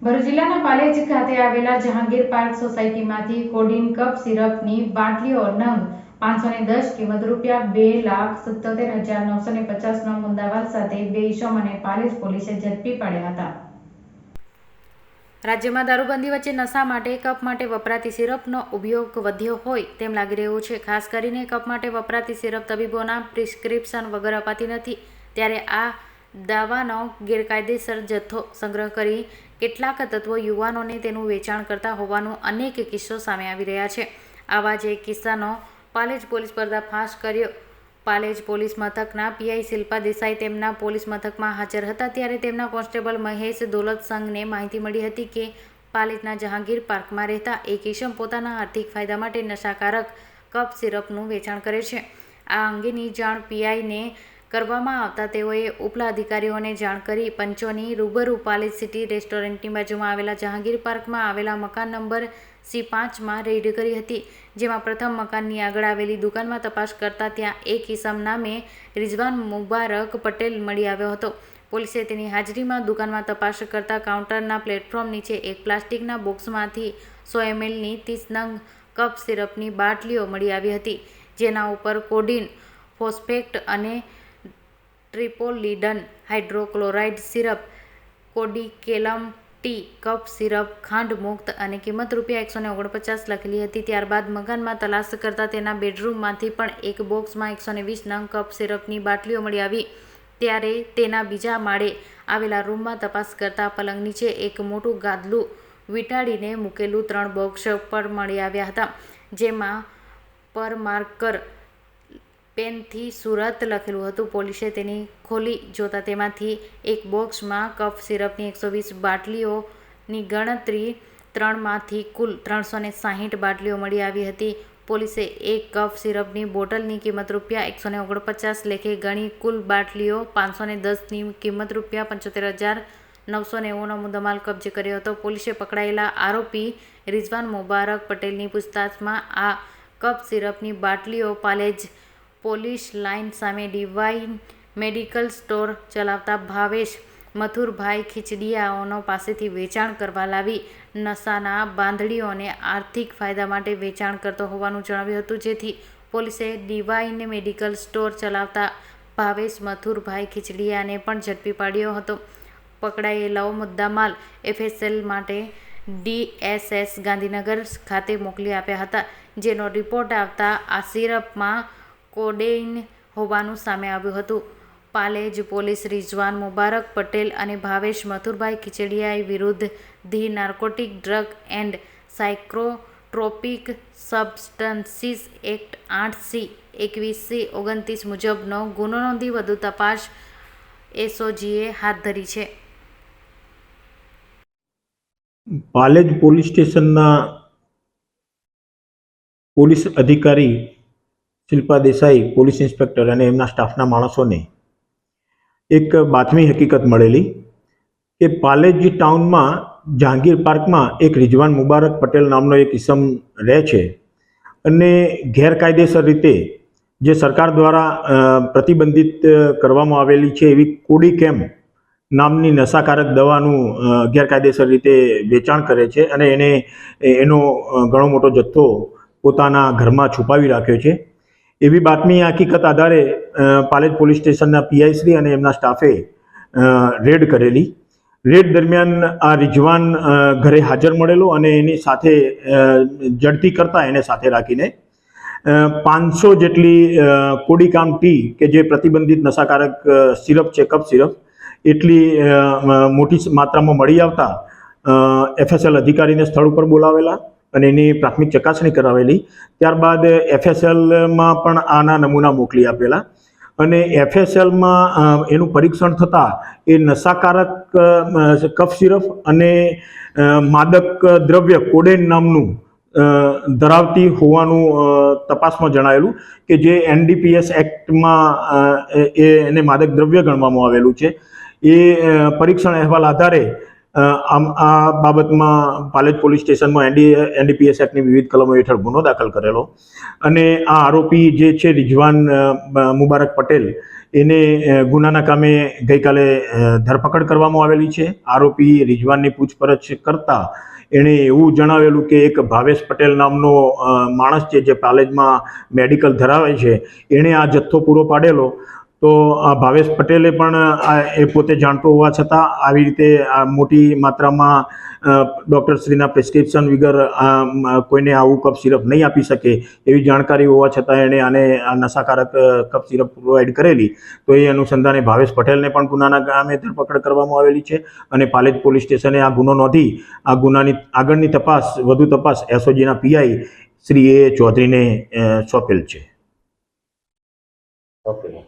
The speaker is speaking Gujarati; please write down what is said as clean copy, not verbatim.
ભરૂચ જિલ્લાના પાલેજ ખાતે આવેલા જહાંગીર પાર્ક સોસાયટીમાંથી કોડીન કપ સિરપની બાટલીઓ નંગ 510 કિંમત ₹2,77,950 મુદ્દામાલ સાથે બે ઇસમોને પાલેજ પોલીસે ઝડપી પાડ્યા હતા। રાજ્યમાં દારૂબંધી વચ્ચે નશા માટે કપ માટે વપરાતી સિરપનો ઉપયોગ વધ્યો હોય તેમ લાગી રહ્યું છે। ખાસ કરીને કપ માટે વપરાતી સિરપ તબીબોના પ્રિસ્ક્રિપ્શન વગર અપાતી નથી, ત્યારે આ દાવાનો ગેરકાયદેસર જથ્થો સંગ્રહ કરી કેટલાક તત્વો યુવાનોને તેનું વેચાણ કરતા હોવાનો અનેક કિસ્સો સામે આવી રહ્યા છે। આવા જ એક કિસ્સાનો પાલેજ પોલીસ પર્દાફાશ કર્યો। પાલેજ પોલીસ મથકના પીઆઈ શિલ્પા દેસાઈ તેમના પોલીસ મથકમાં હાજર હતા, ત્યારે તેમના કોન્સ્ટેબલ મહેશ દોલતસંગને માહિતી મળી હતી કે પાલેજના જહાંગીર પાર્કમાં રહેતા એક ઇસમ પોતાના આર્થિક ફાયદા માટે નશાકારક કપ સિરપનું વેચાણ કરે છે। આ અંગેની જાણ પીઆઈને કરવામાં આવતા તેઓએ ઉપલા અધિકારીઓને જાણ કરી પંચોની રૂબરૂ પાલેજ સિટી રેસ્ટોરન્ટની બાજુમાં આવેલા જહાંગીર પાર્કમાં આવેલા મકાન નંબર C5માં રેડ કરી હતી, જેમાં પ્રથમ મકાનની આગળ આવેલી દુકાનમાં તપાસ કરતા ત્યાં એક ઇસમ નામે રિઝવાન મુબારક પટેલ મળી આવ્યો હતો। પોલીસે તેની હાજરીમાં દુકાનમાં તપાસ કરતા કાઉન્ટરના પ્લેટફોર્મ નીચે એક પ્લાસ્ટિકના બોક્સમાંથી 100 mlની 30 નંગ કપ સિરપની બાટલીઓ મળી આવી હતી, જેના ઉપર કોડીન, ફોસ્ફેટ અને ટ્રિપોલિડન હાઇડ્રોક્લોરાઇડ સિરપ, કોડિકેલમ ટી કપ સિરપ ખાંડ મુક્ત અને કિંમત ₹149 લખેલી હતી। ત્યારબાદ મકાનમાં તલાશ કરતા તેના બેડરૂમમાંથી પણ એક બોક્સમાં 120 નંગ કપ સિરપની બાટલીઓ મળી આવી, ત્યારે તેના બીજા માળે આવેલા રૂમમાં તપાસ કરતા પલંગ નીચે એક મોટું ગાદલું વીંટાળીને મૂકેલું 3 બોક્સ પર મળી આવ્યા હતા, જેમાં પર માર્કર પેનથી સુરત લખેલું હતું। પોલીસે તેની ખોલી જોતા તેમાંથી એક બોક્સમાં કફ સિરપની 120 બાટલીઓની ગણતરી 3માંથી કુલ 360 બાટલીઓ મળી આવી હતી। પોલીસે એક કફ સિરપની બોટલની કિંમત ₹149 લેખે ગણી કુલ બાટલીઓ 510ની કિંમત ₹75,990નો મુદ્દામાલ કબજે કર્યો હતો। પોલીસે પકડાયેલા આરોપી રિઝવાન મુબારક પટેલની પૂછતાછમાં આ કપ સિરપની બાટલીઓ પાલેજ પોલીસ લાઇન સામે ડિવાઇન મેડિકલ સ્ટોર ચલાવતા ભાવેશ મથુરભાઈ ખીચડીયાઓનો પાસેથી વેચાણ કરવા લાવી નશાના બાંધણીઓને આર્થિક ફાયદા માટે વેચાણ કરતો હોવાનું જણાવ્યું હતું, જેથી પોલીસે ડિવાઇન મેડિકલ સ્ટોર ચલાવતા ભાવેશ મથુરભાઈ ખીચડીયાને પણ ઝડપી પાડ્યો હતો। પકડાયેલો મુદ્દામાલ FSL માટે DSS ગાંધીનગર ખાતે મોકલી આપ્યા હતા, જેનો રિપોર્ટ આવતા આ સિરપમાં કોડેઇન હોવાનું સામે આવ્યું હતું। પાલેજ પોલીસ રિઝવાન મુબારક પટેલ અને ભાવેશ મથુરભાઈ ખીચડીયા વિરુદ્ધ the narcotic drug and psychotropic substances act 8C, 21C, 29 મુજબનો ગુનો નોંધી વધુ તપાસ એસઓજીએ હાથ ધરી છે। પાલેજ પોલીસ સ્ટેશનના પોલીસ અધિકારી શિલ્પા દેસાઈ, પોલીસ ઇન્સ્પેક્ટર અને એમના સ્ટાફના માણસોને એક બાતમી હકીકત મળેલી કે પાલેજ ટાઉનમાં જહાંગીર પાર્કમાં એક રિઝવાન મુબારક પટેલ નામનો એક ઇસમ રહે છે અને ગેરકાયદેસર રીતે જે સરકાર દ્વારા પ્રતિબંધિત કરવામાં આવેલી છે એવી કોડિકેમ નામની નશાકારક દવાનું ગેરકાયદેસર રીતે વેચાણ કરે છે અને એનો ઘણો મોટો જથ્થો પોતાના ઘરમાં છુપાવી રાખ્યો છે। એવી બાતમી હકીકત આધારે પાલેજ પોલીસ સ્ટેશનના પીઆઈ શ્રી અને એમના સ્ટાફે રેડ કરેલી। રેડ દરમિયાન આ રિઝવાન ઘરે હાજર મળેલો અને એની સાથે ઝડપી કરતા એને સાથે રાખીને 500 જેટલી કોડિકામ ટી કે જે પ્રતિબંધિત નશાકારક સિરપ છે, કપ સિરપ, એટલી મોટી માત્રામાં મળી આવતા FSL અધિકારીને સ્થળ ઉપર બોલાવેલા અને એની પ્રાથમિક ચકાસણી કરાવેલી। ત્યારબાદ FSLમાં પણ આના નમૂના મોકલી આપેલા અને FSLમાં એનું પરીક્ષણ થતાં એ નશાકારક કફ સિરપ અને માદક દ્રવ્ય કોડેન નામનું ધરાવતી હોવાનું તપાસમાં જણાયેલું કે જે NDPS એક્ટમાં એને માદક દ્રવ્ય ગણવામાં આવેલું છે। એ પરીક્ષણ અહેવાલ આધારે આ બાબતમાં પાલેજ પોલીસ સ્ટેશનમાં NDPS એક્ટની વિવિધ કલમો હેઠળ ગુનો દાખલ કરેલો અને આ આરોપી જે છે રિઝવાન મુબારક પટેલ, એને ગુનાના કામે ગઈકાલે ધરપકડ કરવામાં આવેલી છે. આરોપી રિઝવાનની પૂછપરછ કરતા એણે એવું જણાવેલું કે એક ભાવેશ પટેલ નામનો માણસ છે જે પાલેજમાં મેડિકલ ધરાવે છે, એણે આ જથ્થો પૂરો પાડેલો. તો આ ભાવેશ પટેલે પણ એ પોતે જાણતો હોવા છતાં આવી રીતે આ મોટી માત્રામાં ડૉક્ટરશ્રીના પ્રિસ્ક્રિપ્શન વગર કોઈને આવું કફ સિરપ નહીં આપી શકે એવી જાણકારી હોવા છતાં એણે આને આ નશાકારક કફ સિરપ પ્રોવાઈડ કરેલી. તો એ અનુસંધાને ભાવેશ પટેલને પણ ગુનાના કામે ધરપકડ કરવામાં આવેલી છે અને પાલેજ પોલીસ સ્ટેશને આ ગુનો નોંધી આ ગુનાની આગળની તપાસ વધુ તપાસ એસઓજીના પીઆઈ શ્રી એ ચૌધરીને સોંપેલ છે. ઓકે.